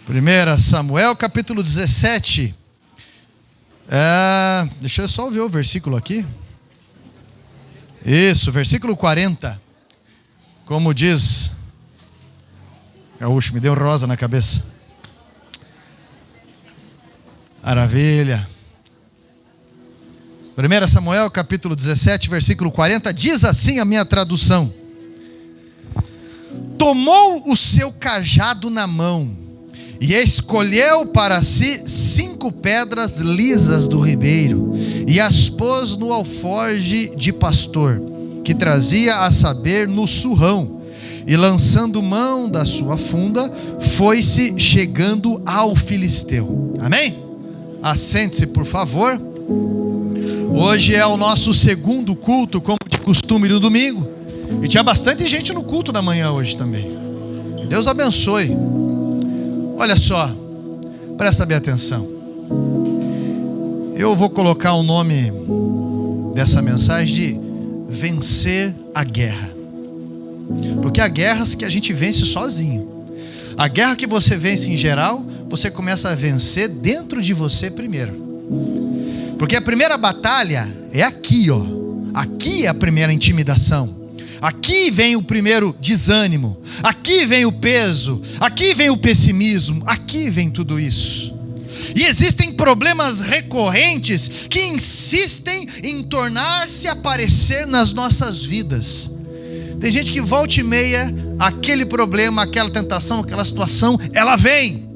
1 Samuel, capítulo 17. Deixa eu só ver o versículo aqui. Isso, versículo 40. Como diz... Gaúcho, me deu rosa na cabeça. Maravilha. 1 Samuel, capítulo 17, versículo 40. Diz assim a minha tradução: tomou o seu cajado na mão e escolheu para si 5 pedras lisas do ribeiro e as pôs no alforje de pastor, que trazia a saber no surrão, e lançando mão da sua funda, foi-se chegando ao filisteu. Amém? Assente-se, por favor. Hoje é o nosso segundo culto, como de costume, no domingo, e tinha bastante gente no culto da manhã hoje também. Deus abençoe. Olha só, presta bem atenção. Eu vou colocar o nome dessa mensagem de vencer a guerra. Porque há guerras que a gente vence sozinho. A guerra que você vence em geral, você começa a vencer dentro de você primeiro. Porque a primeira batalha é aqui, ó. Aqui é a primeira intimidação. Aqui vem o primeiro desânimo, aqui vem o peso, aqui vem o pessimismo, aqui vem tudo isso. E existem problemas recorrentes que insistem em tornar-se aparecer nas nossas vidas. Tem gente que volta e meia, aquele problema, aquela tentação, aquela situação, ela vem.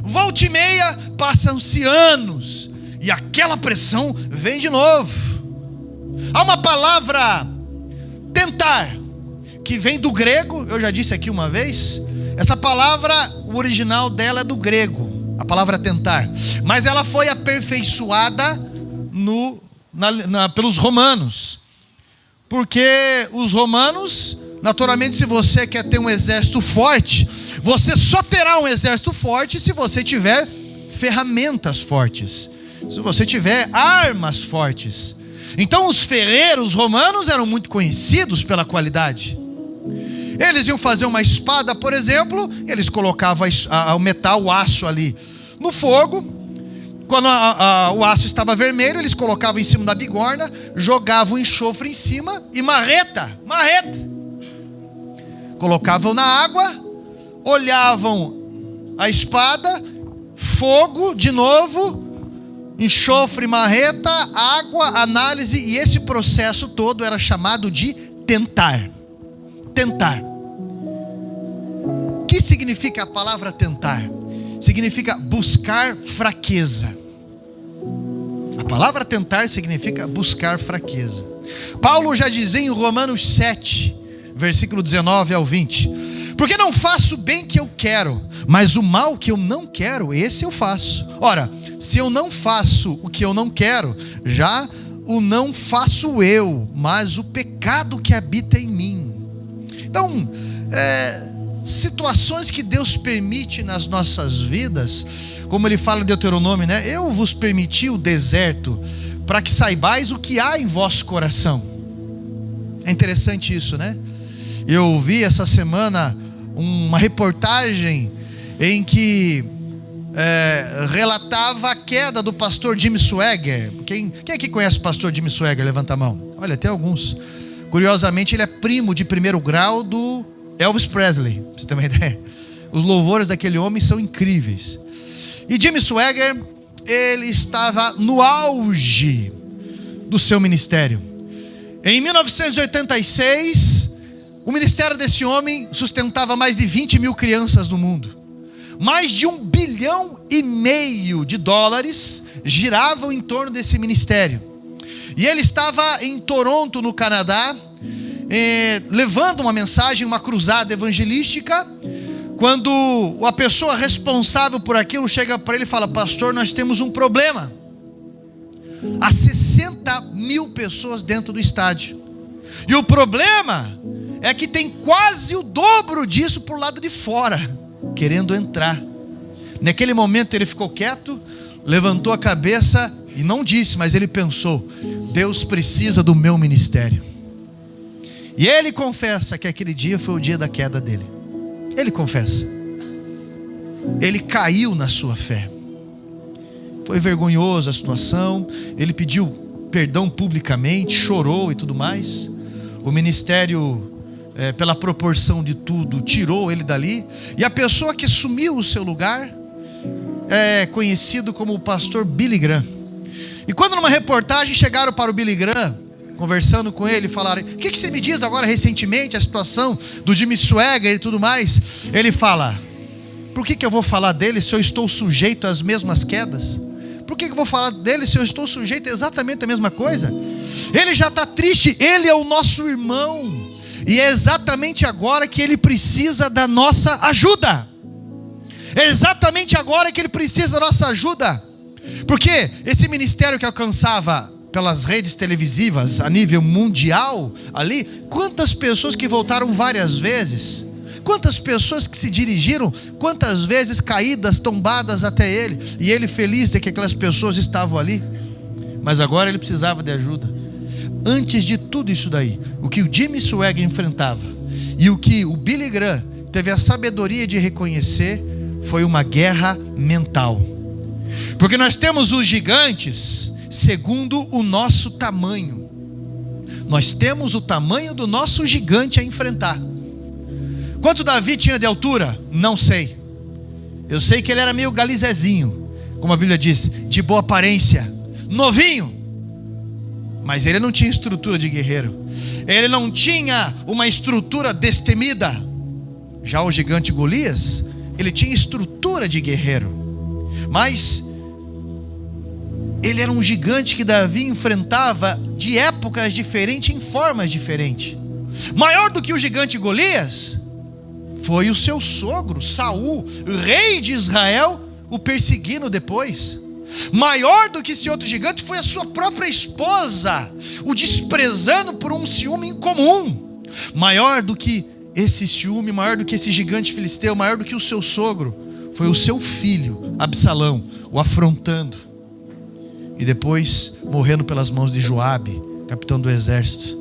Volta e meia, passam-se anos e aquela pressão vem de novo. Há uma palavra... tentar, que vem do grego, eu já disse aqui uma vez, essa palavra, o original dela é do grego, a palavra tentar, mas ela foi aperfeiçoada pelos romanos, porque os romanos, naturalmente, se você quer ter um exército forte, você só terá um exército forte se você tiver ferramentas fortes, se você tiver armas fortes. Então os ferreiros romanos eram muito conhecidos pela qualidade. Eles iam fazer uma espada, por exemplo, eles colocavam o metal, o aço ali no fogo. Quando o aço estava vermelho, eles colocavam em cima da bigorna, jogavam o enxofre em cima e marreta. Colocavam na água, olhavam a espada, fogo de novo, enxofre, marreta, água, análise, e esse processo todo era chamado de tentar. Tentar. O que significa a palavra tentar? Significa buscar fraqueza. A palavra tentar significa buscar fraqueza. Paulo já dizia em Romanos 7, versículo 19 ao 20: porque não faço o bem que eu quero, mas o mal que eu não quero, esse eu faço. Ora, se eu não faço o que eu não quero, já o não faço eu, mas o pecado que habita em mim. Então, situações que Deus permite nas nossas vidas, como ele fala em Deuteronômio, né? Eu vos permiti o deserto, para que saibais o que há em vosso coração. É interessante isso, né? Eu vi essa semana uma reportagem em que relatava a queda do pastor Jimmy Swaggart. Quem aqui conhece o pastor Jimmy Swaggart? Levanta a mão. Olha, tem alguns. Curiosamente, ele é primo de primeiro grau do Elvis Presley, pra você ter uma ideia. Os louvores daquele homem são incríveis. E Jimmy Swaggart, ele estava no auge do seu ministério. Em 1986, o ministério desse homem sustentava mais de 20 mil crianças no mundo. Mais de $1,5 bilhão de dólares giravam em torno desse ministério. E ele estava em Toronto, no Canadá, levando uma mensagem, uma cruzada evangelística, quando a pessoa responsável por aquilo chega para ele e fala: pastor, nós temos um problema. Há 60 mil pessoas dentro do estádio. E o problema é que tem quase o dobro disso por lado de fora, querendo entrar. Naquele momento ele ficou quieto, levantou a cabeça e não disse, mas ele pensou: Deus precisa do meu ministério. E ele confessa que aquele dia foi o dia da queda dele. Ele confessa. ele caiu na sua fé. Foi vergonhosa a situação, ele pediu perdão publicamente, chorou e tudo mais. O ministério, pela proporção de tudo, tirou ele dali. E a pessoa que assumiu o seu lugar é conhecido como o pastor Billy Graham. E quando numa reportagem chegaram para o Billy Graham, conversando com ele, falaram: o que você me diz agora recentemente, a situação do Jimmy Swaggart e tudo mais? Ele fala: por que eu vou falar dele se eu estou sujeito às mesmas quedas? Por que eu vou falar dele se eu estou sujeito a exatamente a mesma coisa? Ele já está triste, ele é o nosso irmão, e é exatamente agora que ele precisa da nossa ajuda. É exatamente agora que ele precisa da nossa ajuda. Porque esse ministério que alcançava pelas redes televisivas a nível mundial ali, quantas pessoas que voltaram várias vezes, quantas pessoas que se dirigiram, quantas vezes caídas, tombadas até ele, e ele feliz de que aquelas pessoas estavam ali. Mas agora ele precisava de ajuda. Antes de tudo isso daí, o que o Jimmy Swaggart enfrentava e o que o Billy Graham teve a sabedoria de reconhecer foi uma guerra mental. Porque nós temos os gigantes segundo o nosso tamanho. Nós temos o tamanho do nosso gigante a enfrentar. Quanto Davi tinha de altura? Não sei. Eu sei que ele era meio galizezinho, como a Bíblia diz, de boa aparência, novinho. Mas ele não tinha estrutura de guerreiro. Ele não tinha uma estrutura destemida. Já o gigante Golias, ele tinha estrutura de guerreiro. Mas ele era um gigante que Davi enfrentava de épocas diferentes, em formas diferentes. Maior do que o gigante Golias foi o seu sogro Saul, rei de Israel, o perseguindo depois. Maior do que esse outro gigante foi a sua própria esposa, o desprezando por um ciúme incomum. Maior do que esse ciúme, maior do que esse gigante filisteu, maior do que o seu sogro, foi o seu filho Absalão, o afrontando e depois morrendo pelas mãos de Joabe, capitão do exército.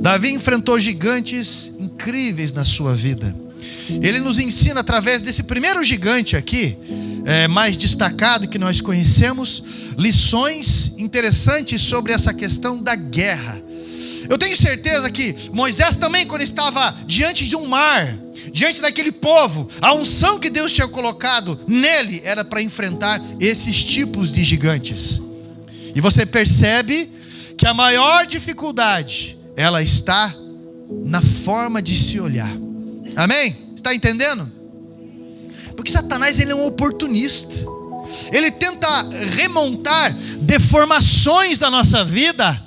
Davi enfrentou gigantes incríveis na sua vida. Ele nos ensina através desse primeiro gigante aqui, mais destacado que nós conhecemos, lições interessantes sobre essa questão da guerra. Eu tenho certeza que Moisés também, quando estava diante de um mar, diante daquele povo, a unção que Deus tinha colocado nele era para enfrentar esses tipos de gigantes. E você percebe que a maior dificuldade, ela está na forma de se olhar. Amém? Está entendendo? Porque Satanás, ele é um oportunista. Ele tenta remontar deformações da nossa vida.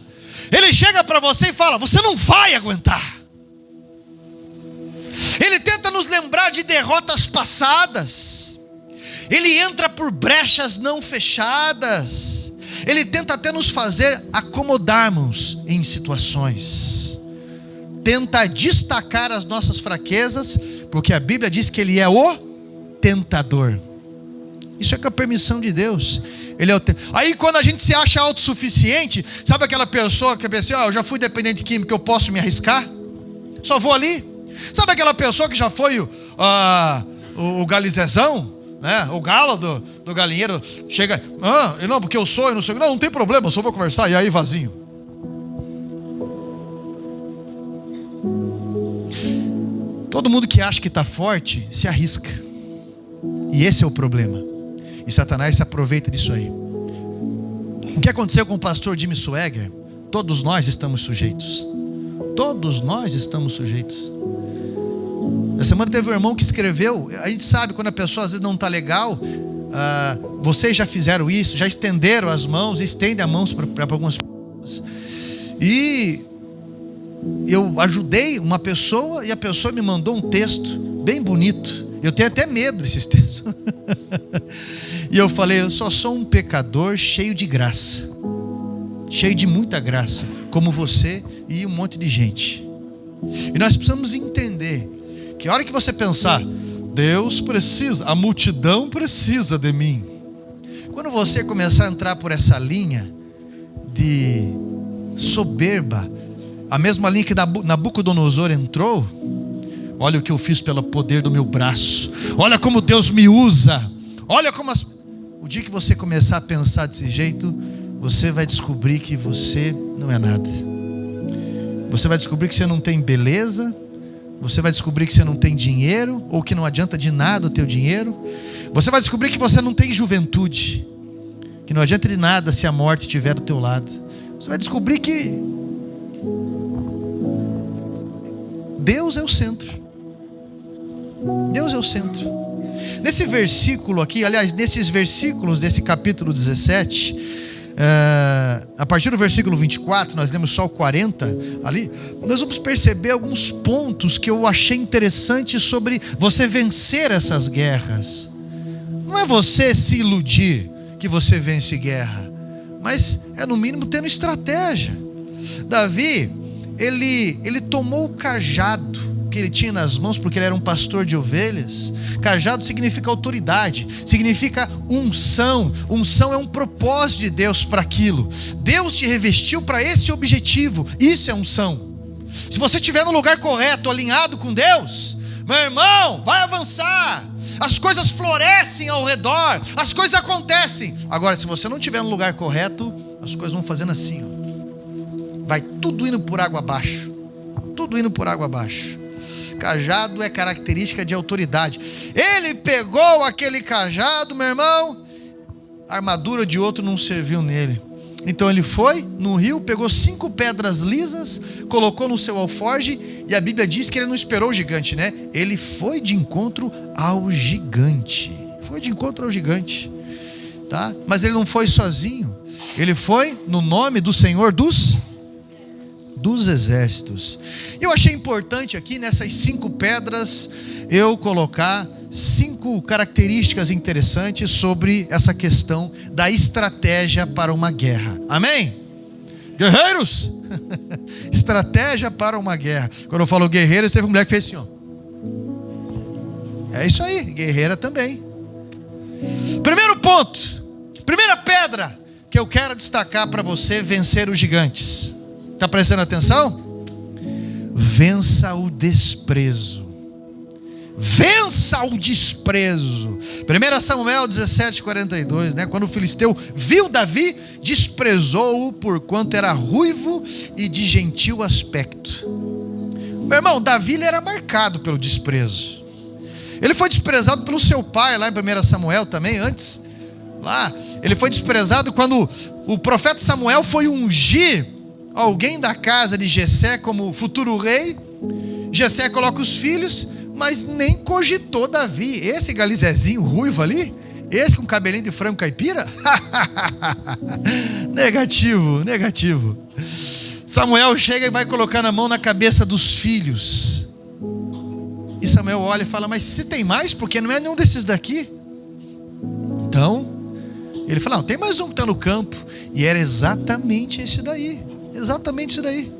Ele chega para você e fala: você não vai aguentar. Ele tenta nos lembrar de derrotas passadas. Ele entra por brechas não fechadas. Ele tenta até nos fazer acomodarmos em situações. Tenta destacar as nossas fraquezas, porque a Bíblia diz que ele é o tentador. Isso é com a permissão de Deus. Ele é o Aí quando a gente se acha autossuficiente, sabe aquela pessoa que pensa: eu já fui dependente químico, eu posso me arriscar? Só vou ali. Sabe aquela pessoa que já foi o galizezão, né? O galo do galinheiro, chega: não, porque eu sou, eu não sei. Não tem problema, eu só vou conversar. E aí vazio. Todo mundo que acha que está forte se arrisca. E esse é o problema. E Satanás se aproveita disso aí. O que aconteceu com o pastor Jimmy Swaggart? Todos nós estamos sujeitos. Todos nós estamos sujeitos. Essa semana teve um irmão que escreveu. A gente sabe quando a pessoa às vezes não está legal. Vocês já fizeram isso, já estenderam as mãos, estendem as mãos para algumas pessoas. E eu ajudei uma pessoa e a pessoa me mandou um texto bem bonito. Eu tenho até medo desses textos. E eu falei: eu só sou um pecador cheio de graça, cheio de muita graça, como você e um monte de gente. E nós precisamos entender que a hora que você pensar: Deus precisa, a multidão precisa de mim. Quando você começar a entrar por essa linha de soberba, a mesma linha que Nabucodonosor entrou, Olha o que eu fiz pelo poder do meu braço. Olha como Deus me usa. Olha como O dia que você começar a pensar desse jeito, você vai descobrir que você não é nada. Você vai descobrir que você não tem beleza. Você vai descobrir que você não tem dinheiro, ou que não adianta de nada o teu dinheiro. Você vai descobrir que você não tem juventude, que não adianta de nada se a morte estiver do teu lado. Você vai descobrir que Deus é o centro. Deus é o centro. Nesse versículo aqui, aliás, nesses versículos desse capítulo 17, a partir do versículo 24, nós lemos só o 40 ali, nós vamos perceber alguns pontos que eu achei interessantes sobre você vencer essas guerras. Não é você se iludir que você vence guerra, mas é no mínimo tendo estratégia. Davi, ele tomou o cajado que ele tinha nas mãos, porque ele era um pastor de ovelhas. Cajado significa autoridade, significa unção. Unção é um propósito de Deus para aquilo. Deus te revestiu para esse objetivo. Isso é unção. Se você estiver no lugar correto, alinhado com Deus, meu irmão, vai avançar. As coisas florescem ao redor, as coisas acontecem. Agora, se você não estiver no lugar correto, as coisas vão fazendo assim, ó. Vai tudo indo por água abaixo. Tudo indo por água abaixo. Cajado é característica de autoridade. Ele pegou aquele cajado, meu irmão, a armadura de outro não serviu nele. Então ele foi no rio, pegou 5 pedras lisas, colocou no seu alforje, e a Bíblia diz que ele não esperou o gigante, né? Ele foi de encontro ao gigante. Foi de encontro ao gigante, tá? Mas ele não foi sozinho. Ele foi no nome do Senhor dos exércitos. Eu achei importante aqui nessas 5 pedras eu colocar 5 características interessantes sobre essa questão da estratégia para uma guerra. Amém? Guerreiros! Estratégia para uma guerra. Quando eu falo guerreiros, teve uma mulher que fez assim, ó. É isso aí, guerreira também. Primeiro ponto, primeira pedra que eu quero destacar para você vencer os gigantes. Está prestando atenção? Vença o desprezo. Vença o desprezo. 1 Samuel 17:42, né? Quando o filisteu viu Davi, desprezou-o porquanto era ruivo e de gentil aspecto. Meu irmão, Davi ele era marcado pelo desprezo. Ele foi desprezado pelo seu pai, lá em 1 Samuel também, antes. Lá, ele foi desprezado quando o profeta Samuel foi ungir alguém da casa de Jessé como futuro rei. Jessé coloca os filhos, mas nem cogitou Davi. Esse galizezinho ruivo ali, esse com cabelinho de frango caipira, negativo. Samuel chega e vai colocando a mão na cabeça dos filhos. E Samuel olha e fala, mas se tem mais, porque não é nenhum desses daqui. Então ele fala, não, tem mais um que está no campo. E era exatamente esse daí. Exatamente isso daí.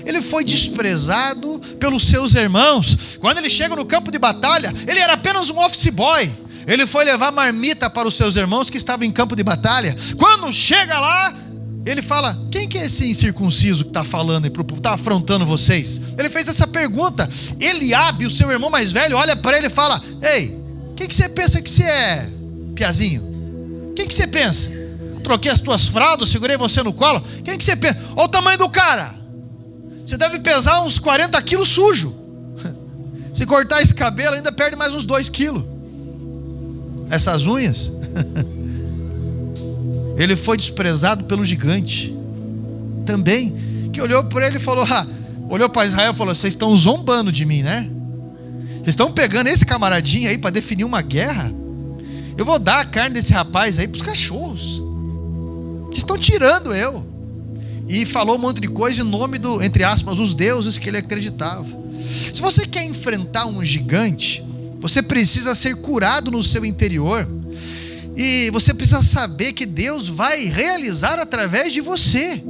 Ele foi desprezado pelos seus irmãos. Quando ele chega no campo de batalha, ele era apenas um office boy. Ele foi levar marmita para os seus irmãos que estavam em campo de batalha. Quando chega lá, ele fala, quem que é esse incircunciso que está falando e está afrontando vocês? Ele fez essa pergunta. Eliabe, o seu irmão mais velho, olha para ele e fala, ei, quem que você pensa que você é, piazinho? Quem que você pensa? Troquei as tuas fraldas, segurei você no colo. Quem que você pensa? Olha o tamanho do cara. Você deve pesar uns 40 quilos sujo. Se cortar esse cabelo ainda perde mais uns 2 quilos. Essas unhas. Ele foi desprezado pelo gigante também, que olhou por ele e falou, olhou para Israel e falou, vocês estão zombando de mim, né? Vocês estão pegando esse camaradinho aí para definir uma guerra? Eu vou dar a carne desse rapaz aí para os cachorros. Que estão tirando eu. E falou um monte de coisa em nome do, entre aspas, os deuses que ele acreditava. Se você quer enfrentar um gigante, você precisa ser curado no seu interior. E você precisa saber que Deus vai realizar através de você.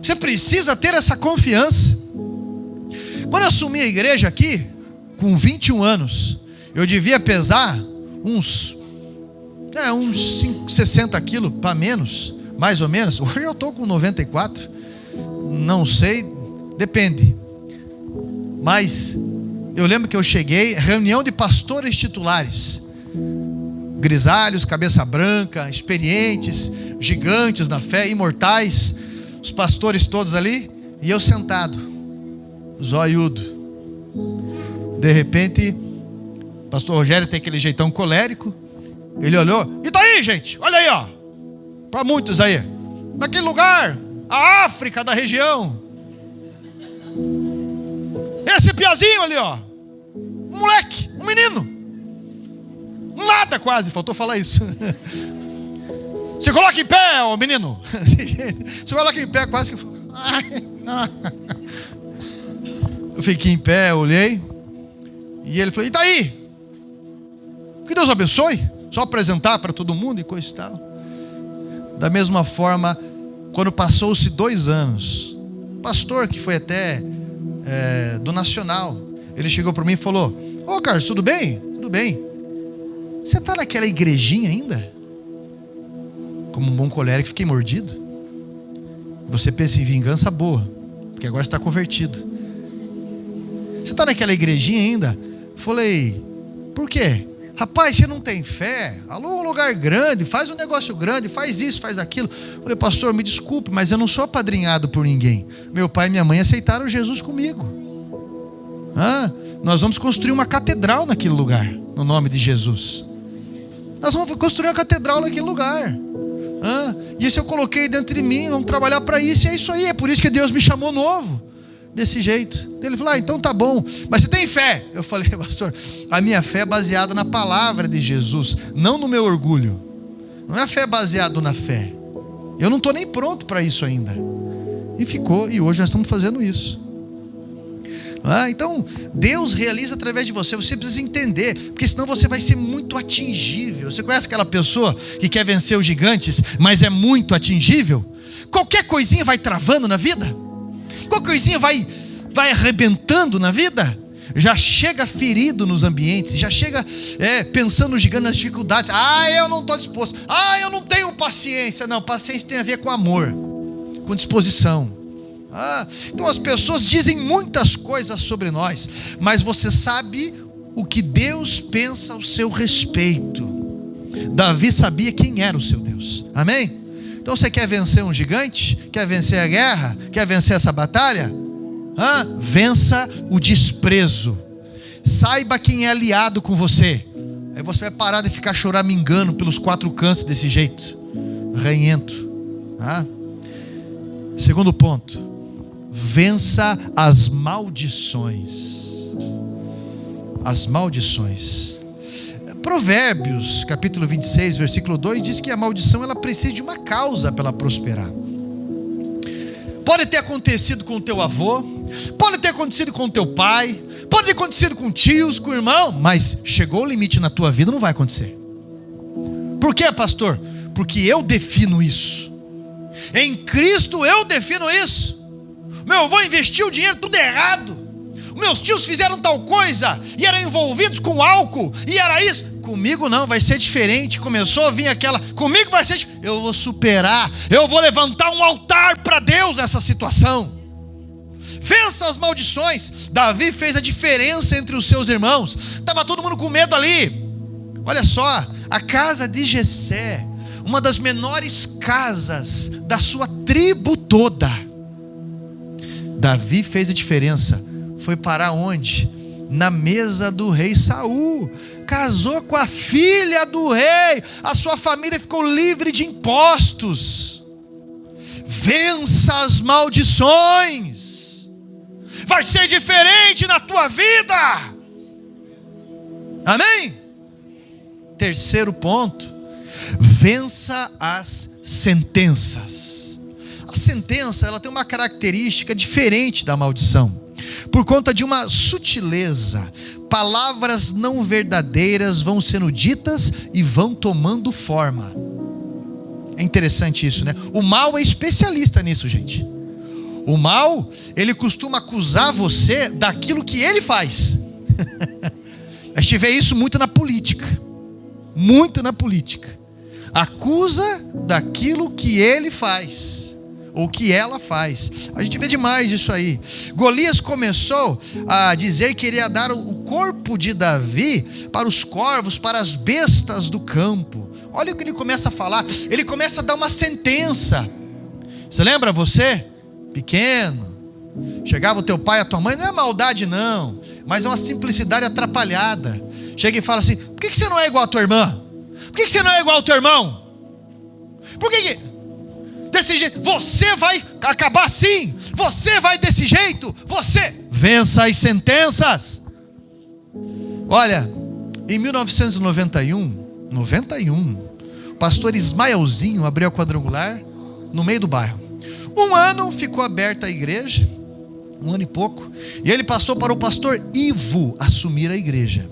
Você precisa ter essa confiança. Quando eu assumi a igreja aqui, com 21 anos, eu devia pesar uns 60 quilos para menos. Mais ou menos. Hoje eu estou com 94. Não sei, depende. Mas Eu lembro que eu cheguei, reunião de pastores titulares, grisalhos, cabeça branca, experientes, gigantes na fé, imortais, os pastores todos ali, e eu sentado, zoiudo. De repente, o pastor Rogério tem aquele jeitão colérico, ele olhou, e daí, gente? Olha aí, ó, para muitos aí, naquele lugar, a África da região, esse piazinho ali, ó, um moleque, um menino, nada quase, faltou falar isso. Se coloca em pé, ó menino. Se coloca em pé, quase que... Eu fiquei em pé, olhei, e ele falou, e daí? Que Deus abençoe. Só apresentar para todo mundo e coisa e tal. Da mesma forma, quando passou-se 2 anos, o pastor que foi até do Nacional, ele chegou para mim e falou, ô Carlos, tudo bem? Tudo bem. Você está naquela igrejinha ainda? Como um bom colérico, fiquei mordido. Você pensa em vingança boa, porque agora você está convertido. Você está naquela igrejinha ainda? Falei, por quê? Rapaz, você não tem fé? Aluga um lugar grande, faz um negócio grande, faz isso, faz aquilo. Falei, pastor, me desculpe, mas eu não sou apadrinhado por ninguém. Meu pai e minha mãe aceitaram Jesus comigo. Nós vamos construir uma catedral naquele lugar, no nome de Jesus. Nós vamos construir uma catedral naquele lugar. Isso eu coloquei dentro de mim, vamos trabalhar para isso, e é isso aí, é por isso que Deus me chamou novo, desse jeito. Ele falou, então tá bom, mas você tem fé? Eu falei, pastor, a minha fé é baseada na palavra de Jesus, não no meu orgulho. Não é fé baseada na fé. Eu não estou nem pronto para isso ainda. E ficou, e hoje nós estamos fazendo isso. Então Deus realiza através de você. Você precisa entender, porque senão você vai ser muito atingível. Você conhece aquela pessoa que quer vencer os gigantes, mas é muito atingível? Qualquer coisinha vai travando na vida, qualquer coisinha vai arrebentando na vida. Já chega ferido nos ambientes, já chega pensando no gigante, nas dificuldades. Eu não estou disposto, eu não tenho paciência. Não, paciência tem a ver com amor, com disposição. Então as pessoas dizem muitas coisas sobre nós, mas você sabe o que Deus pensa ao seu respeito. Davi sabia quem era o seu Deus. Amém? Então você quer vencer um gigante? Quer vencer a guerra? Quer vencer essa batalha? Vença o desprezo. Saiba quem é aliado com você. Aí você vai parar de ficar choramingando pelos 4 cantos desse jeito ranhento. Segundo ponto, vença as maldições. As maldições. Provérbios, capítulo 26, versículo 2, diz que a maldição ela precisa de uma causa para ela prosperar. Pode ter acontecido com o teu avô, pode ter acontecido com o teu pai, pode ter acontecido com tios, com irmão, mas chegou o limite na tua vida, não vai acontecer. Por quê, pastor? Porque eu defino isso. Em Cristo eu defino isso. Meu avô investiu o dinheiro tudo errado. Meus tios fizeram tal coisa e eram envolvidos com álcool e era isso. Comigo não, vai ser diferente. Começou a vir aquela, comigo vai ser diferente. Eu vou superar, eu vou levantar um altar para Deus nessa situação. Vença as maldições. Davi fez a diferença entre os seus irmãos. Estava todo mundo com medo ali. Olha só, a casa de Jessé, uma das menores casas da sua tribo toda. Davi fez a diferença. Foi parar onde? Na mesa do rei Saul. Casou com a filha do rei. A sua família ficou livre de impostos. Vença as maldições. Vai ser diferente na tua vida. Amém? Terceiro ponto, vença as sentenças. A sentença ela tem uma característica diferente da maldição, por conta de uma sutileza. Palavras não verdadeiras vão sendo ditas e vão tomando forma. É interessante isso, né? O mal é especialista nisso, gente. O mal, ele costuma acusar você daquilo que ele faz. A gente vê isso muito na política. Muito na política. Acusa daquilo que ele faz. ou o que ela faz. A gente vê demais isso aí. Golias começou a dizer que iria dar o corpo de Davi para os corvos, para as bestas do campo. Olha o que ele começa a falar. Ele começa a dar uma sentença. Você lembra você? Pequeno. Chegava o teu pai e a tua mãe, não é maldade não, mas é uma simplicidade atrapalhada. Chega e fala assim: por que você não é igual a tua irmã? Por que você não é igual ao teu irmão? Por que desse jeito? Você vai acabar assim? Você vai desse jeito? Você vença as sentenças. Olha, em 1991, o pastor Ismaelzinho abriu a quadrangular no meio do bairro. 1 ano ficou aberta a igreja, 1 ano e pouco, e ele passou para o pastor Ivo assumir a igreja.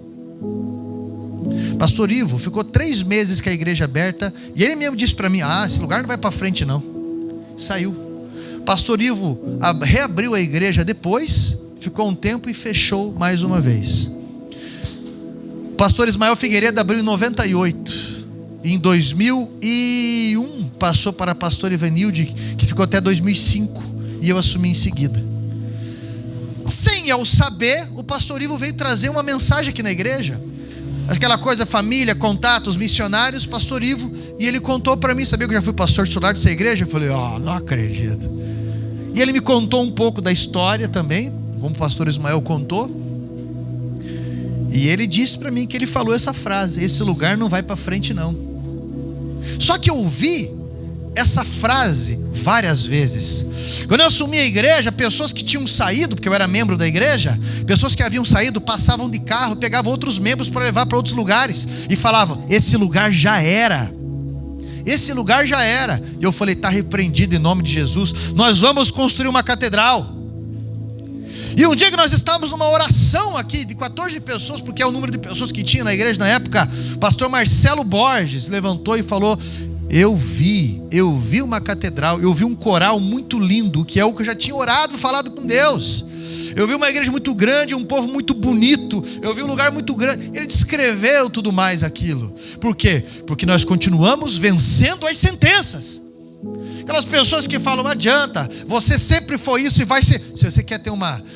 Pastor Ivo ficou 3 meses com a igreja aberta, e ele mesmo disse para mim: esse lugar não vai para frente não. Saiu. Pastor Ivo reabriu a igreja depois, ficou um tempo e fechou mais uma vez. Pastor Ismael Figueiredo abriu em 98. Em 2001 passou para a pastora Ivanilde, que ficou até 2005, e eu assumi em seguida. Sem eu saber, o pastor Ivo veio trazer uma mensagem aqui na igreja. Aquela coisa, família, contatos, missionários, pastor Ivo, e ele contou para mim. Sabia que eu já fui pastor titular dessa igreja? Eu falei: não acredito. E ele me contou um pouco da história também, como o pastor Ismael contou. E ele disse para mim que ele falou essa frase: esse lugar não vai para frente não. Só que eu ouvi essa frase várias vezes. Quando eu assumi a igreja, pessoas que tinham saído, porque eu era membro da igreja, pessoas que haviam saído passavam de carro, pegavam outros membros para levar para outros lugares e falavam: esse lugar já era. Esse lugar já era. E eu falei: está repreendido em nome de Jesus. Nós vamos construir uma catedral. E um dia que nós estávamos numa oração aqui de 14 pessoas, porque é o número de pessoas que tinha na igreja na época, o pastor Marcelo Borges levantou e falou: eu vi uma catedral, eu vi um coral muito lindo, que é o que eu já tinha orado, falado com Deus. Eu vi uma igreja muito grande, um povo muito bonito, eu vi um lugar muito grande. Ele descreveu tudo mais aquilo. Por quê? Porque nós continuamos vencendo as sentenças. Aquelas pessoas que falam: não adianta, você sempre foi isso e vai ser. Se você quer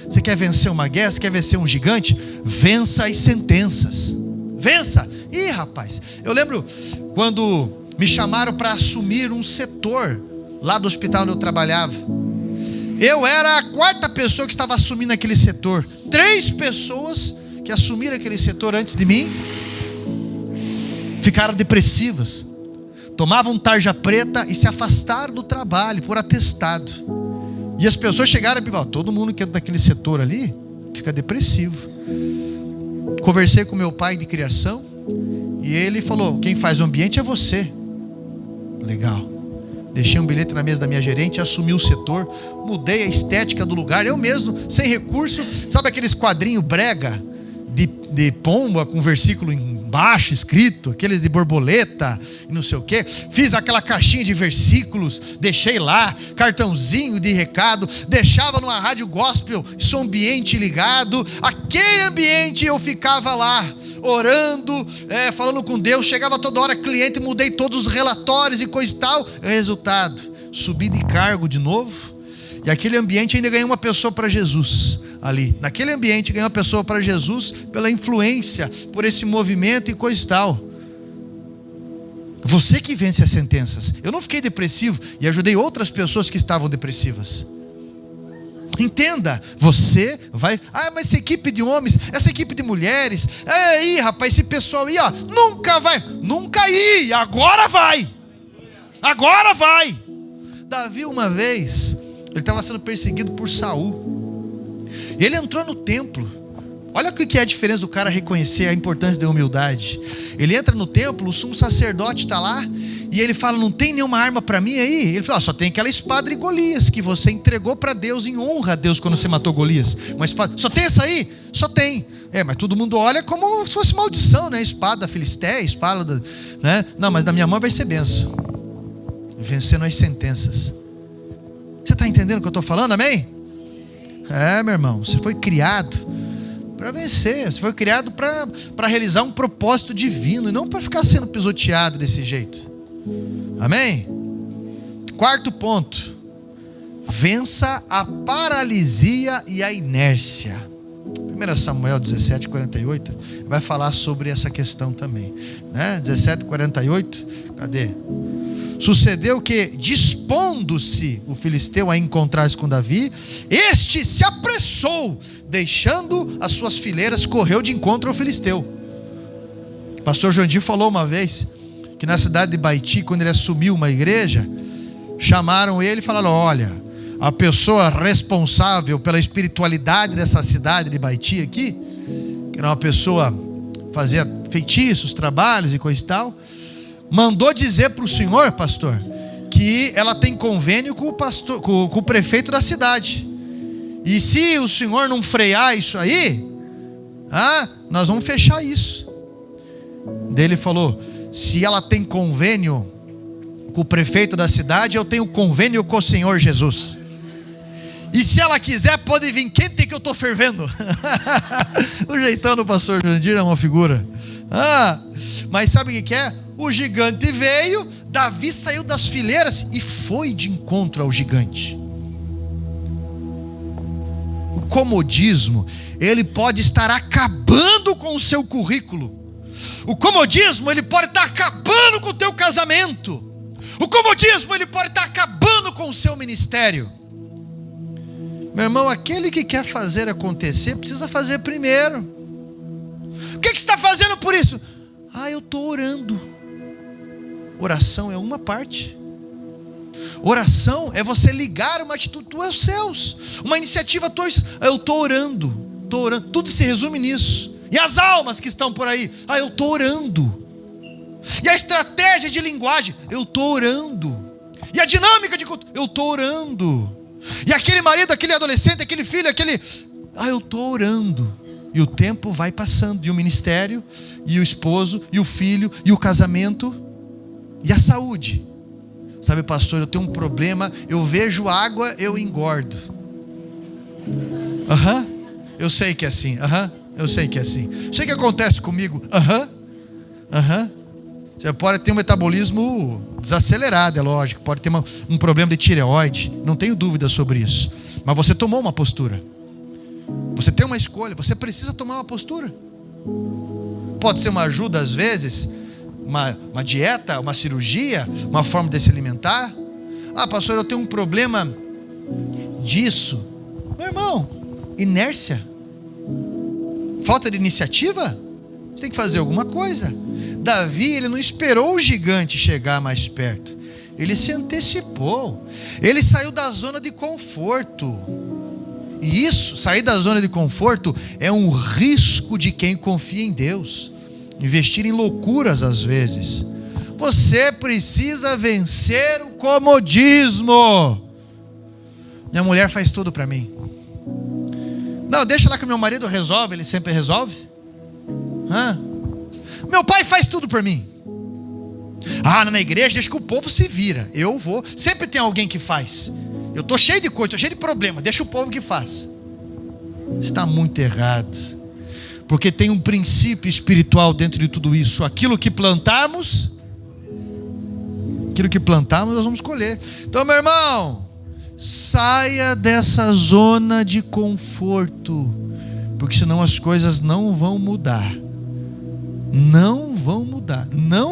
você quer vencer uma guerra, você quer vencer um gigante, vença as sentenças. Vença. Ih, rapaz, eu lembro quando me chamaram para assumir um setor lá do hospital onde eu trabalhava. Eu era a 4ª pessoa que estava assumindo aquele setor. 3 pessoas que assumiram aquele setor antes de mim ficaram depressivas, tomavam tarja preta e se afastaram do trabalho por atestado. E as pessoas chegaram e falaram: todo mundo que é daquele setor ali fica depressivo. Conversei com meu pai de criação e ele falou: quem faz o ambiente é você. Legal. Deixei um bilhete na mesa da minha gerente, assumi o setor, mudei a estética do lugar, eu mesmo, sem recurso. Sabe aqueles quadrinhos brega de pomba com versículo embaixo escrito, aqueles de borboleta e não sei o que? Fiz aquela caixinha de versículos, deixei lá, cartãozinho de recado, deixava numa rádio gospel, som ambiente ligado. Aquele ambiente eu ficava lá orando, falando com Deus. Chegava toda hora cliente, mudei todos os relatórios e coisa e tal. Resultado, subi de cargo de novo, e aquele ambiente ainda ganhei uma pessoa para Jesus ali. Naquele ambiente ganhei uma pessoa para Jesus pela influência, por esse movimento e coisa e tal. Você que vence as sentenças. Eu não fiquei depressivo e ajudei outras pessoas que estavam depressivas. Entenda, você vai... mas essa equipe de homens, essa equipe de mulheres, aí rapaz, esse pessoal aí, nunca ia, agora vai. Davi uma vez, ele estava sendo perseguido por Saul, e ele entrou no templo. Olha o que é a diferença do cara reconhecer a importância da humildade. Ele entra no templo, o sumo sacerdote está lá, e ele fala: não tem nenhuma arma para mim aí? Ele fala: só tem aquela espada de Golias, que você entregou para Deus em honra a Deus quando você matou Golias. Uma espada, só tem essa aí? Só tem. Mas todo mundo olha como se fosse maldição, né? Espada filistéia, espada, né? Não, mas na minha mão vai ser benção. Vencendo as sentenças. Você está entendendo o que eu estou falando, amém? Meu irmão, você foi criado para vencer. Você foi criado para realizar um propósito divino, e não para ficar sendo pisoteado desse jeito. Amém? 4º ponto: vença a paralisia e a inércia. 1 Samuel 17:48 vai falar sobre essa questão também, né? 17:48, cadê? Sucedeu que, dispondo-se o filisteu a encontrar-se com Davi, este se apressou, deixando as suas fileiras, correu de encontro ao filisteu. O pastor Jondir falou uma vez que na cidade de Baiti, quando ele assumiu uma igreja, chamaram ele e falaram: olha, a pessoa responsável pela espiritualidade dessa cidade de Baiti aqui, que era uma pessoa que fazia feitiços, trabalhos e coisa e tal, mandou dizer para o senhor, pastor, que ela tem convênio com o prefeito da cidade. E se o senhor não frear isso aí, nós vamos fechar isso. Daí ele falou: se ela tem convênio com o prefeito da cidade, eu tenho convênio com o Senhor Jesus. E se ela quiser, pode vir quente que eu estou fervendo. O jeitão do pastor Jondir é uma figura. Mas sabe o que é? O gigante veio, Davi saiu das fileiras e foi de encontro ao gigante. O comodismo, ele pode estar acabando com o seu currículo. O comodismo, ele pode estar acabando com o teu casamento. O comodismo, ele pode estar acabando com o seu ministério. Meu irmão, aquele que quer fazer acontecer, precisa fazer primeiro. O que você está fazendo por isso? Eu estou orando. Oração é uma parte. Oração é você ligar uma atitude tua aos céus, uma iniciativa tua. Eu estou orando, tudo se resume nisso. E as almas que estão por aí, eu estou orando. E a estratégia de linguagem, eu estou orando. E a dinâmica de culto, eu estou orando. E aquele marido, aquele adolescente, aquele filho, eu estou orando. E o tempo vai passando, e o ministério, e o esposo, e o filho, e o casamento, e a saúde. Sabe, pastor, eu tenho um problema, eu vejo água, eu engordo. Eu sei que é assim. Eu sei que é assim. Sei que acontece comigo. Você pode ter um metabolismo desacelerado, é lógico. Pode ter um problema de tireoide. Não tenho dúvida sobre isso. Mas você tomou uma postura. Você tem uma escolha. Você precisa tomar uma postura. Pode ser uma ajuda às vezes, uma dieta, uma cirurgia, uma forma de se alimentar. Pastor, eu tenho um problema disso. Meu irmão, inércia, falta de iniciativa. Você tem que fazer alguma coisa. Davi, ele não esperou o gigante chegar mais perto. Ele se antecipou. Ele saiu da zona de conforto. E isso, sair da zona de conforto, é um risco de quem confia em Deus. Investir em loucuras às vezes. Você precisa vencer o comodismo. Minha mulher faz tudo para mim. Não, deixa lá que meu marido resolve, ele sempre resolve. Meu pai faz tudo por mim. Na igreja deixa que o povo se vira. Eu vou, sempre tem alguém que faz. Eu estou cheio de coisa, estou cheio de problema. Deixa o povo que faz. Está muito errado. Porque tem um princípio espiritual dentro de tudo isso. Aquilo que plantarmos, nós vamos colher. Então, meu irmão, saia dessa zona de conforto, porque senão as coisas não vão mudar. Não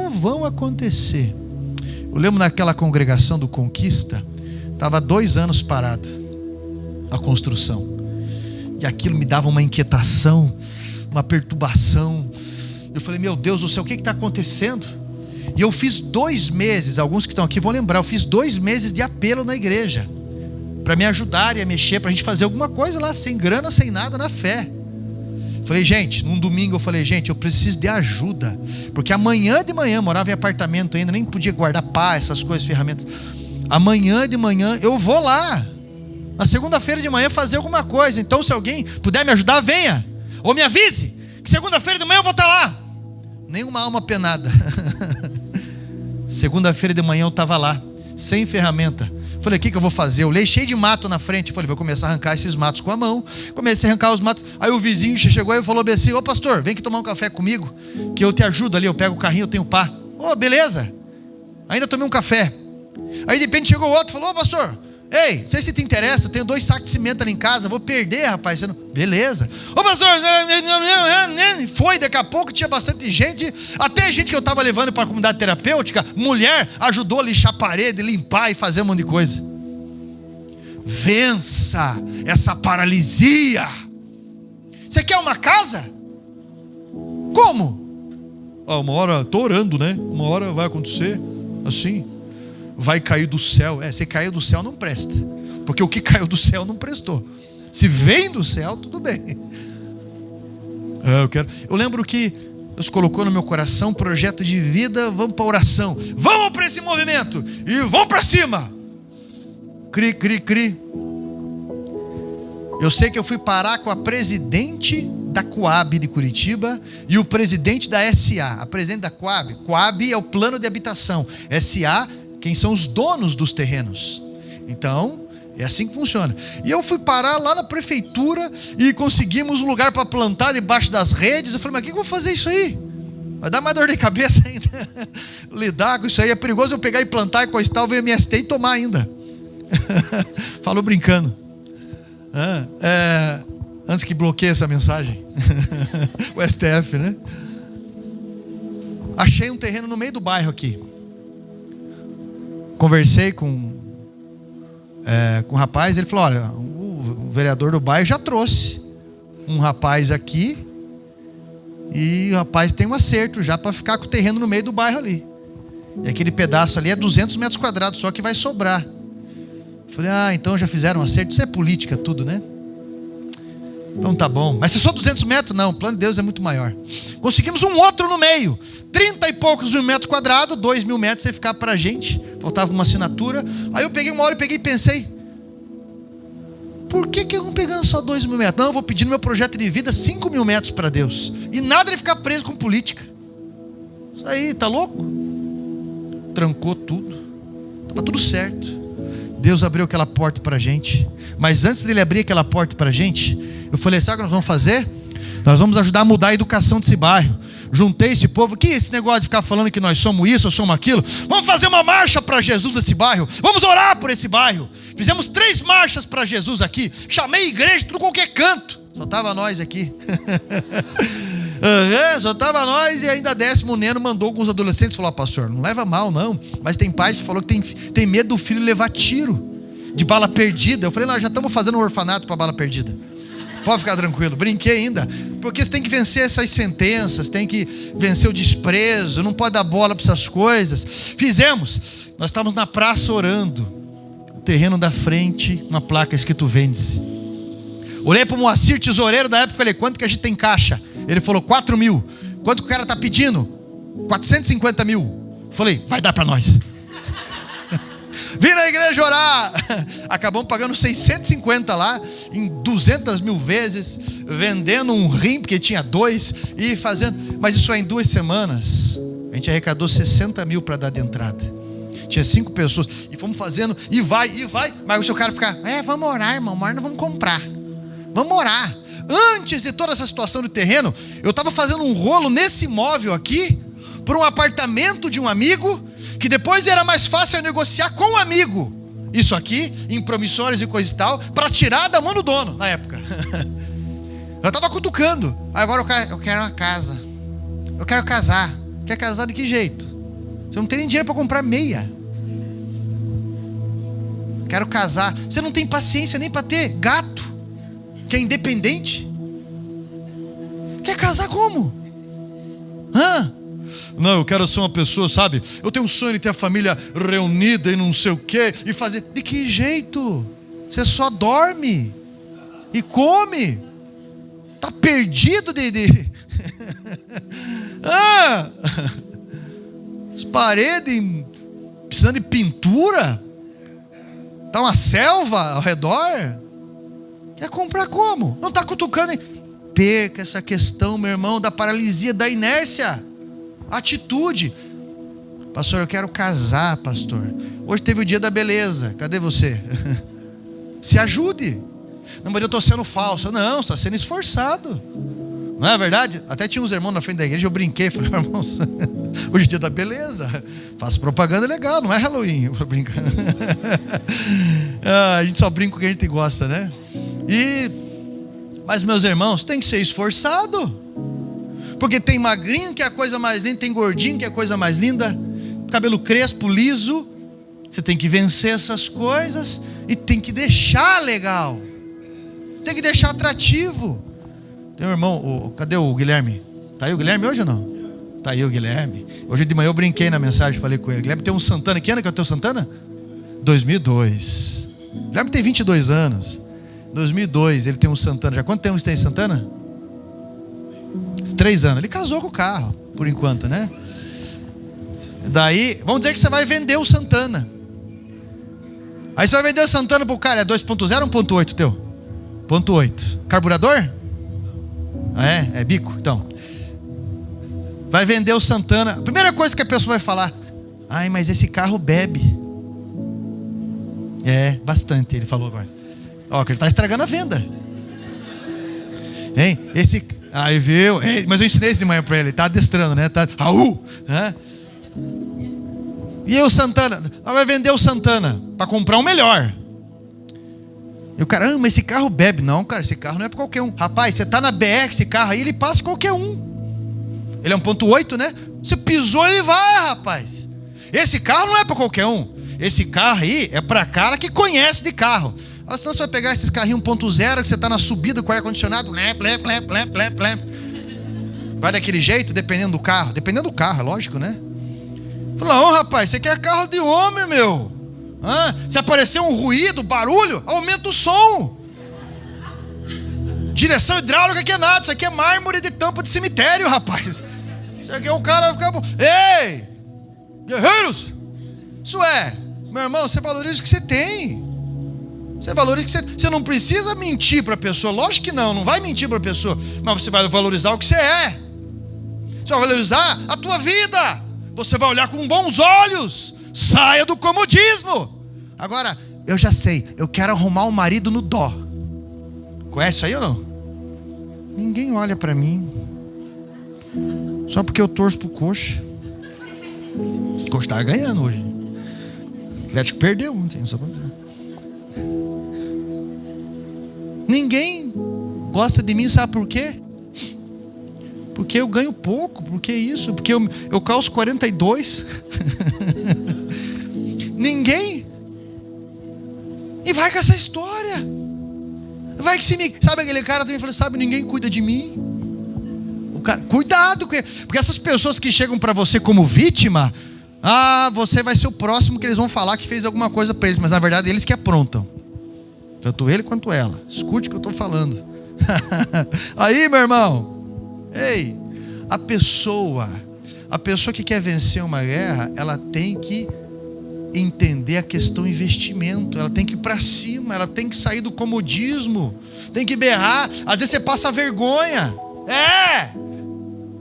vão acontecer. Eu lembro naquela congregação do Conquista, estava 2 anos parado a construção, e aquilo me dava uma inquietação, uma perturbação. Eu falei: meu Deus do céu, o que está acontecendo? E eu fiz 2 meses, alguns que estão aqui vão lembrar, eu fiz 2 meses de apelo na igreja, para me ajudarem a mexer, para a gente fazer alguma coisa lá, sem grana, sem nada, na fé. Falei, gente, num domingo eu falei, gente, eu preciso de ajuda, porque amanhã de manhã, morava em apartamento ainda, nem podia guardar pá, essas coisas, ferramentas. Amanhã de manhã eu vou lá, na segunda-feira de manhã, fazer alguma coisa. Então, se alguém puder me ajudar, venha, ou me avise, que segunda-feira de manhã eu vou estar lá. Nenhuma alma penada. Segunda-feira de manhã eu estava lá, sem ferramenta. Falei, o que eu vou fazer? Eu olhei cheio de mato na frente. Falei, vou começar a arrancar esses matos com a mão. Comecei a arrancar os matos. Aí o vizinho chegou e falou assim: ô pastor, vem aqui tomar um café comigo, que eu te ajudo ali, eu pego o carrinho, eu tenho pá. Beleza. Ainda tomei um café. Aí de repente chegou outro e falou: ô pastor, Ei, não sei se te interessa, eu tenho 2 sacos de cimento ali em casa, vou perder, rapaz. Você não... Beleza. Ô pastor, foi, daqui a pouco tinha bastante gente, até gente que eu estava levando para a comunidade terapêutica, mulher, ajudou a lixar a parede, limpar e fazer um monte de coisa. Vença essa paralisia. Você quer uma casa? Como? Uma hora, estou orando, né? Uma hora vai acontecer assim. Vai cair do céu. Se caiu do céu não presta, porque o que caiu do céu não prestou. Se vem do céu, tudo bem. Eu lembro que Deus colocou no meu coração um projeto de vida. Vamos para a oração, vamos para esse movimento e vamos para cima. Cri, cri, cri. Eu sei que eu fui parar com a presidente da Coab de Curitiba e o presidente da SA. A presidente da Coab, Coab é o plano de habitação, SA, quem são os donos dos terrenos. Então, é assim que funciona. E eu fui parar lá na prefeitura e conseguimos um lugar para plantar debaixo das redes. Eu falei, mas o que eu vou fazer isso aí? Vai dar mais dor de cabeça ainda. Lidar com isso aí é perigoso. Eu pegar e plantar e coisar o VMST e tomar ainda. Falou brincando. Antes que bloqueie essa mensagem. O STF, né? Achei um terreno no meio do bairro aqui. Conversei com o rapaz. Ele falou, olha, o vereador do bairro já trouxe um rapaz aqui, e o rapaz tem um acerto já para ficar com o terreno no meio do bairro ali. E aquele pedaço ali é 200 metros quadrados só que vai sobrar. Falei, então já fizeram um acerto. Isso é política tudo, né? Então tá bom. Mas se é só 200 metros, não, o plano de Deus é muito maior. Conseguimos um outro no meio, 30 e poucos mil metros quadrados, 2 mil metros ia ficar pra gente. Faltava uma assinatura. Aí eu peguei uma hora e pensei, por que eu não pegando só 2 mil metros? Não, eu vou pedir no meu projeto de vida 5 mil metros para Deus. E nada de ficar preso com política. Isso aí, tá louco? Trancou tudo. Estava tudo certo. Deus abriu aquela porta para a gente. Mas antes dele abrir aquela porta para a gente, eu falei, sabe o que nós vamos fazer? Nós vamos ajudar a mudar a educação desse bairro. Juntei esse povo, que esse negócio de ficar falando que nós somos isso ou somos aquilo. Vamos fazer uma marcha para Jesus desse bairro. Vamos orar por esse bairro. Fizemos 3 marchas para Jesus aqui. Chamei a igreja de tudo qualquer canto. Só estava nós aqui. Só estava nós, e ainda 10º Neno mandou alguns adolescentes. Falou, pastor, não leva mal não, mas tem pais que falou que tem medo do filho levar tiro de bala perdida. Eu falei, nós já estamos fazendo um orfanato para bala perdida. Pode ficar tranquilo. Brinquei ainda, porque você tem que vencer essas sentenças, tem que vencer o desprezo, não pode dar bola para essas coisas. Fizemos. Nós estávamos na praça orando, o terreno da frente, uma placa escrito vende-se. Olhei para o Moacir, tesoureiro da época, e falei, quanto que a gente tem caixa? Ele falou, 4 mil. Quanto que o cara está pedindo? 450 mil. Falei, vai dar para nós. Vim na igreja orar. Acabamos pagando 650 lá, em 200 mil vezes, vendendo um rim, porque tinha 2, e fazendo. Mas isso aí em 2 semanas, a gente arrecadou 60 mil para dar de entrada. Tinha 5 pessoas, e fomos fazendo, e vai. Mas o seu cara ficar, vamos orar, irmão, mas nós vamos comprar. Vamos orar. Antes de toda essa situação do terreno, eu estava fazendo um rolo nesse imóvel aqui, por um apartamento de um amigo, que depois era mais fácil eu negociar com um amigo. Isso aqui, em promissórias e coisa e tal, para tirar da mão do dono, na época. Eu estava cutucando. Agora eu quero uma casa. Eu quero casar. Quer casar de que jeito? Você não tem nem dinheiro para comprar meia. Quero casar. Você não tem paciência nem para ter gato, que é independente. Quer casar como? Não, eu quero ser uma pessoa, sabe? Eu tenho um sonho de ter a família reunida e não sei o quê, e fazer. De que jeito? Você só dorme e come. Tá perdido de... As paredes precisando de pintura. Tá uma selva ao redor. Quer comprar como? Não está cutucando, hein? Perca essa questão, meu irmão, da paralisia, da inércia. Atitude. Pastor, eu quero casar, pastor. Hoje teve o dia da beleza. Cadê você? Se ajude. Não, mas eu estou sendo falso. Não, você está sendo esforçado. Não é verdade? Até tinha uns irmãos na frente da igreja, eu brinquei. Falei, irmãos, Hoje em dia tá beleza. Faço propaganda legal, não é Halloween. Tô brincando. A gente só brinca com o que a gente gosta, né? Mas meus irmãos, tem que ser esforçado. Porque tem magrinho que é a coisa mais linda, tem gordinho que é a coisa mais linda, cabelo crespo, liso. Você tem que vencer essas coisas e tem que deixar legal. Tem que deixar atrativo. Tem um irmão, cadê o Guilherme? Tá aí o Guilherme hoje ou não? Tá aí o Guilherme. Hoje de manhã eu brinquei na mensagem, falei com ele. Guilherme tem um Santana. Que ano que é o teu Santana? 2002. Guilherme tem 22 anos. 2002 ele tem um Santana. Já quanto tempo você tem Santana? 3 anos. Ele casou com o carro, por enquanto, né? Daí, vamos dizer que você vai vender o Santana. Aí você vai vender o Santana pro cara. É 2.0 ou 1.8 teu? 1.8. Carburador? É bico? Então. Vai vender o Santana. A primeira coisa que a pessoa vai falar: ai, mas esse carro bebe. Bastante, ele falou agora. Ó, que ele está estragando a venda. Hein? Aí viu? Mas eu ensinei isso de manhã para ele. Ele está adestrando, né? Raul! E o Santana? Vai vender o Santana para comprar um melhor. E o cara, mas esse carro bebe. Não, cara, esse carro não é para qualquer um. Rapaz, você está na BR, esse carro aí, ele passa qualquer um. Ele é 1.8, né? Você pisou, ele vai, rapaz. Esse carro não é para qualquer um. Esse carro aí é para cara que conhece de carro. Senão você vai pegar esses carrinhos 1.0 que você está na subida com o ar-condicionado. Vai daquele jeito, dependendo do carro. Dependendo do carro, é lógico, né? Não, rapaz, você quer carro de homem, meu. Se aparecer um ruído, barulho, aumenta o som. Direção hidráulica que é nada. Isso aqui é mármore de tampa de cemitério, rapaz. Isso aqui é o cara ficar... Ei, guerreiros. Isso meu irmão, você valoriza o que você tem. Você valoriza o que você não precisa mentir para a pessoa. Lógico que não vai mentir para a pessoa. Mas você vai valorizar o que você é. Você vai valorizar a tua vida. Você vai olhar com bons olhos. Saia do comodismo. Agora, eu já sei. Eu quero arrumar um marido no dó. Conhece isso aí ou não? Ninguém olha para mim. Só porque eu torço pro Coxa. O Coxa tá ganhando hoje. O Atlético perdeu ontem. Só pra dizer. Ninguém gosta de mim, sabe por quê? Porque eu ganho pouco. Por que isso? Porque eu calço 42. Ninguém. E vai com essa história. Vai que se me... Sabe aquele cara também falou, sabe, ninguém cuida de mim. O cara, cuidado, porque essas pessoas que chegam para você como vítima, você vai ser o próximo que eles vão falar que fez alguma coisa para eles, mas na verdade eles que aprontam. Tanto ele quanto ela. Escute o que eu estou falando. Aí, meu irmão. Ei, a pessoa que quer vencer uma guerra, ela tem que entender a questão investimento. Ela tem que ir para cima. Ela tem que sair do comodismo. Tem que berrar. Às vezes você passa vergonha.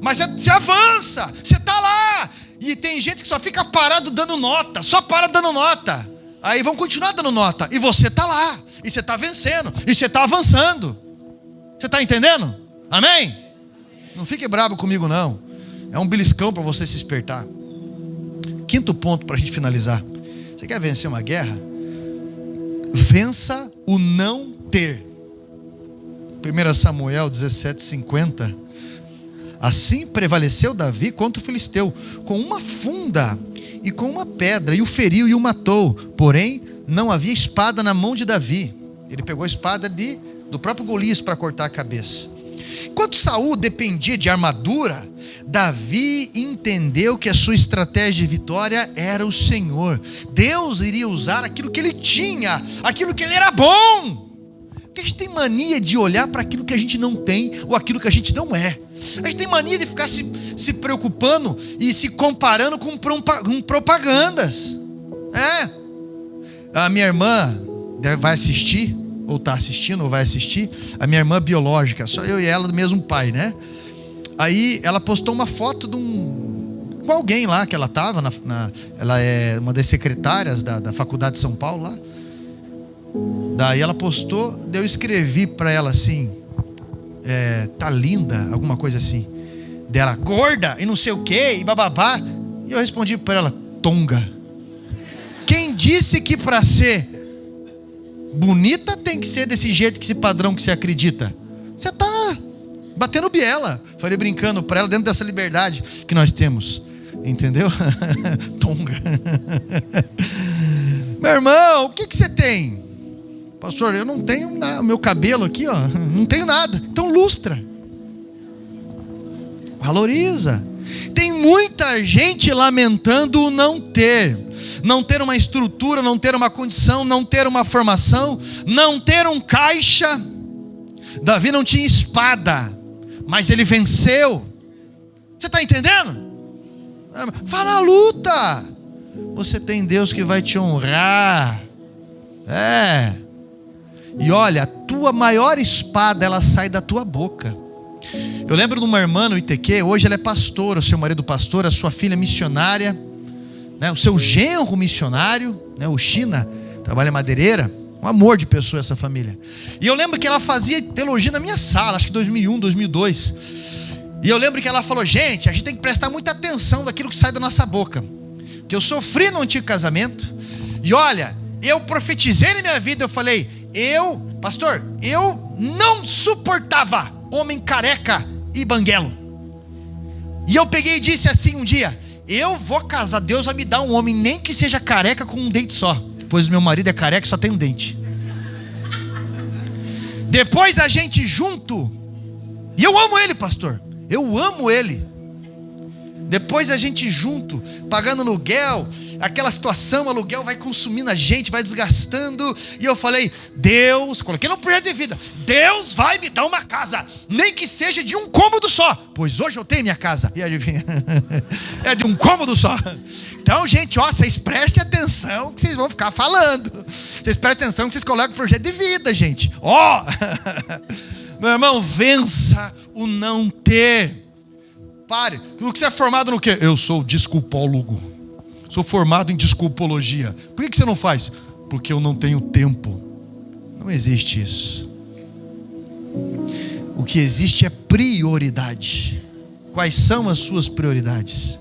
Mas você avança. Você está lá. E tem gente que só fica parado dando nota. Só para dando nota. Aí vão continuar dando nota. E você está lá. E você está vencendo. E você está avançando. Você está entendendo? Amém? Não fique bravo comigo, não. É um beliscão para você se espertar. Quinto ponto para a gente finalizar. Você quer vencer uma guerra? Vença o não ter. 1 Samuel 17:50. Assim prevaleceu Davi contra o filisteu, com uma funda e com uma pedra, e o feriu e o matou. Porém, não havia espada na mão de Davi. Ele pegou a espada do próprio Golias para cortar a cabeça. Enquanto Saul dependia de armadura, Davi entendeu que a sua estratégia de vitória era o Senhor. Deus iria usar aquilo que ele tinha, aquilo que ele era bom. Porque a gente tem mania de olhar para aquilo que a gente não tem, ou aquilo que a gente não é. A gente tem mania de ficar se preocupando e se comparando com propagandas. A minha irmã vai assistir, ou está assistindo, ou vai assistir. A minha irmã biológica, só eu e ela do mesmo pai, né? Aí ela postou uma foto com alguém lá que ela estava. Ela é uma das secretárias da Faculdade de São Paulo lá. Daí ela postou, daí eu escrevi para ela assim, tá linda, alguma coisa assim. dela, gorda e não sei o que, e bababá. E eu respondi para ela, tonga. Quem disse que para ser bonita tem que ser desse jeito, que esse padrão que você acredita? Você tá batendo biela. Falei brincando para ela, dentro dessa liberdade que nós temos. Entendeu? Tonga. Meu irmão, o que você tem? Pastor, eu não tenho nada. Meu cabelo aqui, ó, não tenho nada. Então lustra. Valoriza. Tem muita gente lamentando o não ter. Não ter uma estrutura, não ter uma condição, não ter uma formação, não ter um caixa. Davi não tinha espada, mas ele venceu. Você está entendendo? Vá na luta. Você tem Deus que vai te honrar. E olha, a tua maior espada, ela sai da tua boca. Eu lembro de uma irmã no ITQ, hoje ela é pastora, o seu marido pastor, a sua filha missionária, né? O seu genro missionário, né? O China, trabalha em madeireira, um amor de pessoa essa família. E eu lembro que ela fazia teologia na minha sala, acho que 2001, 2002. E eu lembro que ela falou, gente, a gente tem que prestar muita atenção daquilo que sai da nossa boca. Porque eu sofri no antigo casamento, e olha, eu profetizei na minha vida, eu falei, pastor, eu não suportava homem careca e banguelo. E eu peguei e disse assim um dia, eu vou casar, Deus vai me dar um homem, nem que seja careca com um dente só. Pois meu marido é careca e só tem um dente. Depois a gente junto, e eu amo ele, pastor, eu amo ele. Depois a gente junto, pagando aluguel, aquela situação, o aluguel vai consumindo a gente, vai desgastando. E eu falei, Deus, coloquei no projeto de vida, Deus vai me dar uma casa, nem que seja de um cômodo só, pois hoje eu tenho minha casa. E adivinha? É de um cômodo só. Então, gente, vocês prestem atenção que vocês vão ficar falando. Vocês prestem atenção que vocês colocam o projeto de vida, gente. Meu irmão, vença o não ter. Pare. Você é formado no quê? Eu sou desculpólogo. Sou formado em desculpologia. Por que você não faz? Porque eu não tenho tempo. Não existe isso. O que existe é prioridade. Quais são as suas prioridades?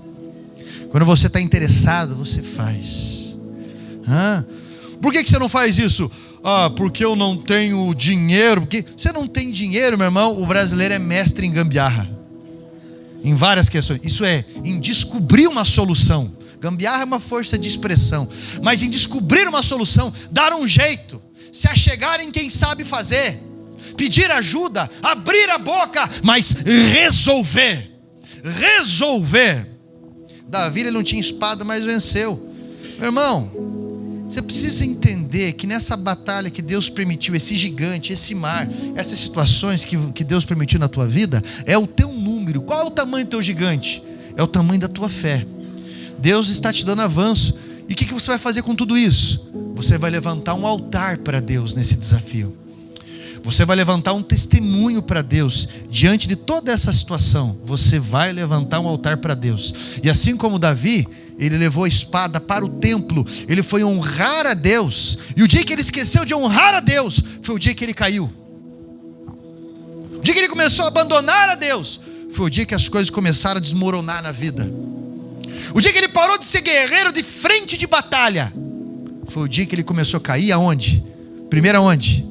Quando você está interessado, você faz. Por que você não faz isso? Porque eu não tenho dinheiro. Porque você não tem dinheiro, meu irmão. O brasileiro é mestre em gambiarra. Em várias questões. Isso é, em descobrir uma solução. Gambiarra é uma força de expressão. Mas em descobrir uma solução, dar um jeito, se achegar em quem sabe fazer, pedir ajuda, abrir a boca, mas resolver. Davi, ele não tinha espada, mas venceu. Meu irmão, você precisa entender que nessa batalha que Deus permitiu, esse gigante, esse mar, essas situações que Deus permitiu na tua vida, é o teu número. Qual é o tamanho do teu gigante? É o tamanho da tua fé. Deus está te dando avanço. E o que você vai fazer com tudo isso? Você vai levantar um altar para Deus nesse desafio. Você vai levantar um testemunho para Deus. Diante de toda essa situação, você vai levantar um altar para Deus. E assim como Davi, ele levou a espada para o templo, ele foi honrar a Deus. E o dia que ele esqueceu de honrar a Deus, foi o dia que ele caiu. O dia que ele começou a abandonar a Deus, foi o dia que as coisas começaram a desmoronar na vida. O dia que ele parou de ser guerreiro de frente de batalha, foi o dia que ele começou a cair aonde? Primeiro aonde?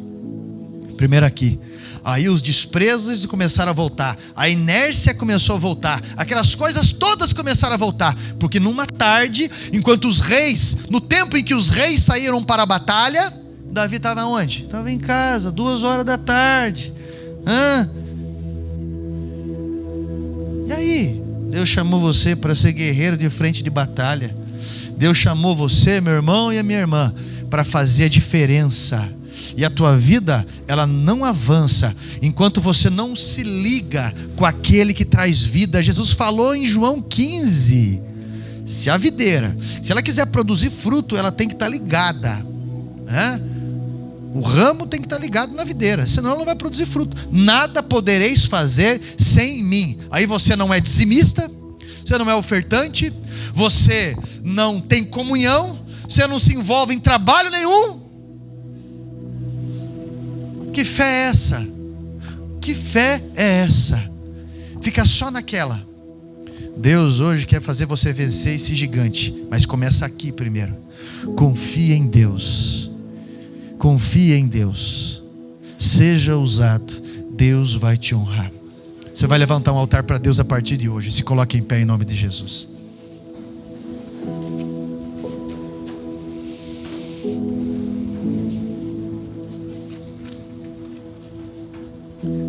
Primeiro aqui. Aí os desprezos começaram a voltar, a inércia começou a voltar, aquelas coisas todas começaram a voltar, porque numa tarde, enquanto os reis, no tempo em que os reis saíram para a batalha, Davi estava onde? Estava em casa, 2h da tarde. E aí? Deus chamou você para ser guerreiro de frente de batalha. Deus chamou você, meu irmão e a minha irmã, para fazer a diferença. E a tua vida, ela não avança enquanto você não se liga com aquele que traz vida. Jesus falou em João 15, se a videira, se ela quiser produzir fruto, ela tem que estar ligada, O ramo tem que estar ligado na videira, senão ela não vai produzir fruto. Nada podereis fazer sem mim. Aí você não é dizimista, você não é ofertante, você não tem comunhão, você não se envolve em trabalho nenhum. Que fé é essa? Que fé é essa? Fica só naquela. Deus hoje quer fazer você vencer esse gigante, mas começa aqui primeiro. Confia em Deus. Confia em Deus. Seja usado. Deus vai te honrar. Você vai levantar um altar para Deus a partir de hoje. Se coloque em pé em nome de Jesus.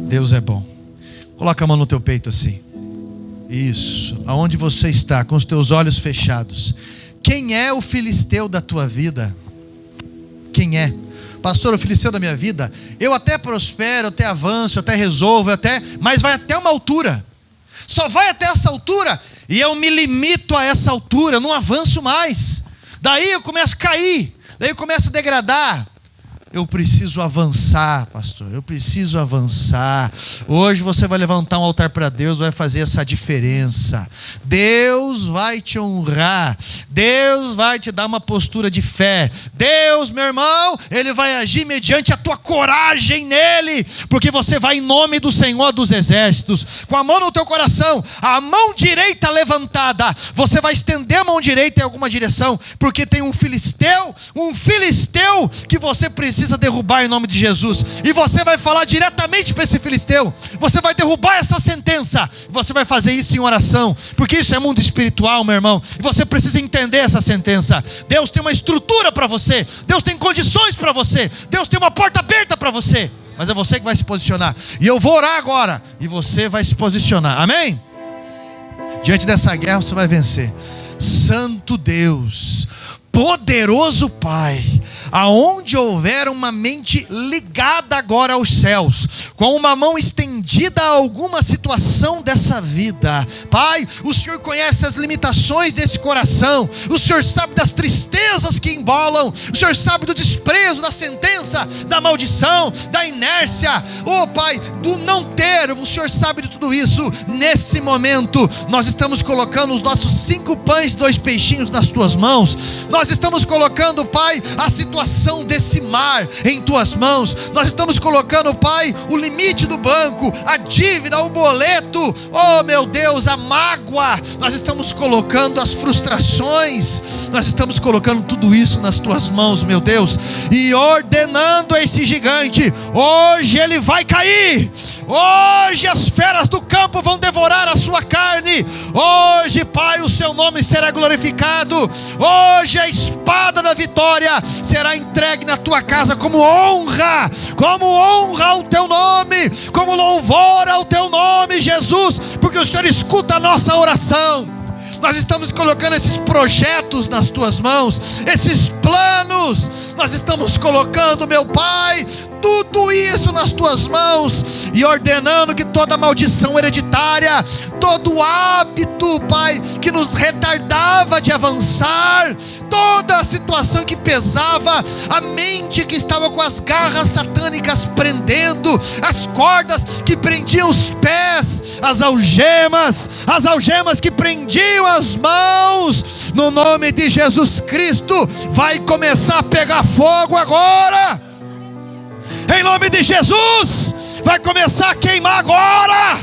Deus é bom. Coloca a mão no teu peito assim. Isso. Aonde você está, com os teus olhos fechados. Quem é o filisteu da tua vida? Quem é? Pastor, o filisteu da minha vida, eu até prospero, eu até avanço, eu até resolvo, mas vai até uma altura. Só vai até essa altura e eu me limito a essa altura, eu não avanço mais. Daí eu começo a cair, daí eu começo a degradar. Eu preciso avançar, pastor, eu preciso avançar. Hoje você vai levantar um altar para Deus, vai fazer essa diferença. Deus vai te honrar. Deus vai te dar uma postura de fé. Deus, meu irmão, Ele vai agir mediante a tua coragem nele, porque você vai em nome do Senhor dos Exércitos, com a mão no teu coração, a mão direita levantada. Você vai estender a mão direita em alguma direção, porque tem um filisteu que você precisa derrubar em nome de Jesus. E você vai falar diretamente para esse filisteu. Você vai derrubar essa sentença. Você vai fazer isso em oração, porque isso é mundo espiritual, meu irmão. E você precisa entender essa sentença. Deus tem uma estrutura para você. Deus tem condições para você. Deus tem uma porta aberta para você. Mas é você que vai se posicionar. E eu vou orar agora, e você vai se posicionar. Amém? Diante dessa guerra você vai vencer. Santo Deus, poderoso Pai, aonde houver uma mente ligada agora aos céus, com uma mão estendida a alguma situação dessa vida, Pai, o Senhor conhece as limitações desse coração, o Senhor sabe das tristezas que embolam, o Senhor sabe do desprezo, da sentença, da maldição, da inércia, oh Pai, do não ter, o Senhor sabe de tudo isso. Nesse momento, nós estamos colocando os nossos 5 pães e 2 peixinhos nas Tuas mãos. Nós estamos colocando, Pai, a situação desse mar em Tuas mãos. Nós estamos colocando, Pai, o limite do banco, a dívida, o boleto, oh meu Deus, a mágoa. Nós estamos colocando as frustrações. Nós estamos colocando tudo isso nas Tuas mãos, meu Deus, e ordenando a esse gigante: hoje ele vai cair. Hoje as feras do campo vão devorar a sua carne. Hoje, Pai, o Seu nome será glorificado. Hoje a espada da vitória será entregue na Tua casa como honra ao Teu nome, como louvor ao Teu nome, Jesus, porque o Senhor escuta a nossa oração. Nós estamos colocando esses projetos nas Tuas mãos, esses planos, nós estamos colocando, meu Pai, tudo isso nas Tuas mãos, e ordenando que toda maldição hereditária, todo hábito, Pai, que nos retardava de avançar, toda a situação que pesava, a mente que estava com as garras satânicas prendendo, as cordas que prendiam os pés, as algemas que prendiam as mãos, no nome de Jesus Cristo, vai começar a pegar fogo agora. Em nome de Jesus, vai começar a queimar agora.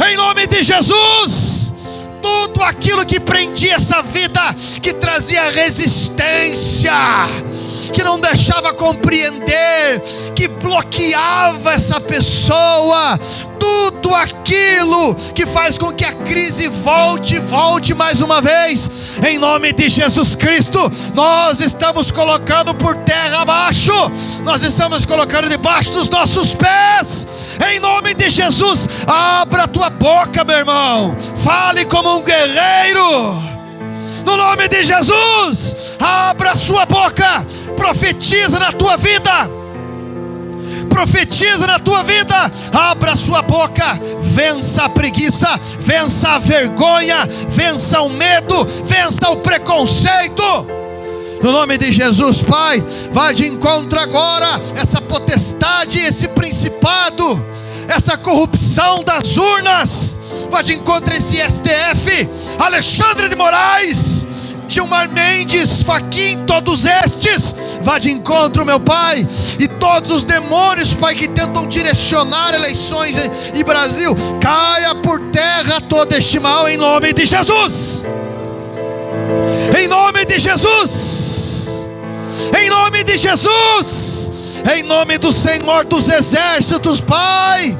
Em nome de Jesus, tudo aquilo que prendia essa vida, que trazia resistência, que não deixava compreender, que bloqueava essa pessoa, tudo aquilo que faz com que a crise volte mais uma vez, em nome de Jesus Cristo, nós estamos colocando por terra abaixo, nós estamos colocando debaixo dos nossos pés, em nome de Jesus. Abra a tua boca, meu irmão, fale como um guerreiro, no nome de Jesus. Abra a sua boca, profetiza na tua vida, profetiza na tua vida, abra a sua boca, vença a preguiça, vença a vergonha, vença o medo, vença o preconceito, no nome de Jesus. Pai, vai de encontro agora essa potestade, esse principado, essa corrupção das urnas, vai de encontro a esse STF, Alexandre de Moraes, Tilmar Mendes, Faquim, todos estes, vá de encontro, meu Pai, e todos os demônios, Pai, que tentam direcionar eleições e Brasil, caia por terra todo este mal, em nome de Jesus, em nome de Jesus, em nome de Jesus, em nome do Senhor dos Exércitos, Pai,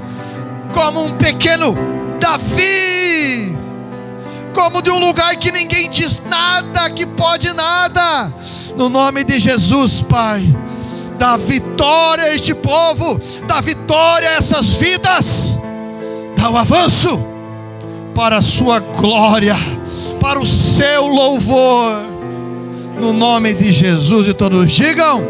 como um pequeno Davi, como de um lugar que ninguém diz nada, que pode nada, no nome de Jesus, Pai, dá vitória a este povo, dá vitória a essas vidas, dá um avanço para a sua glória, para o seu louvor, no nome de Jesus. E todos digam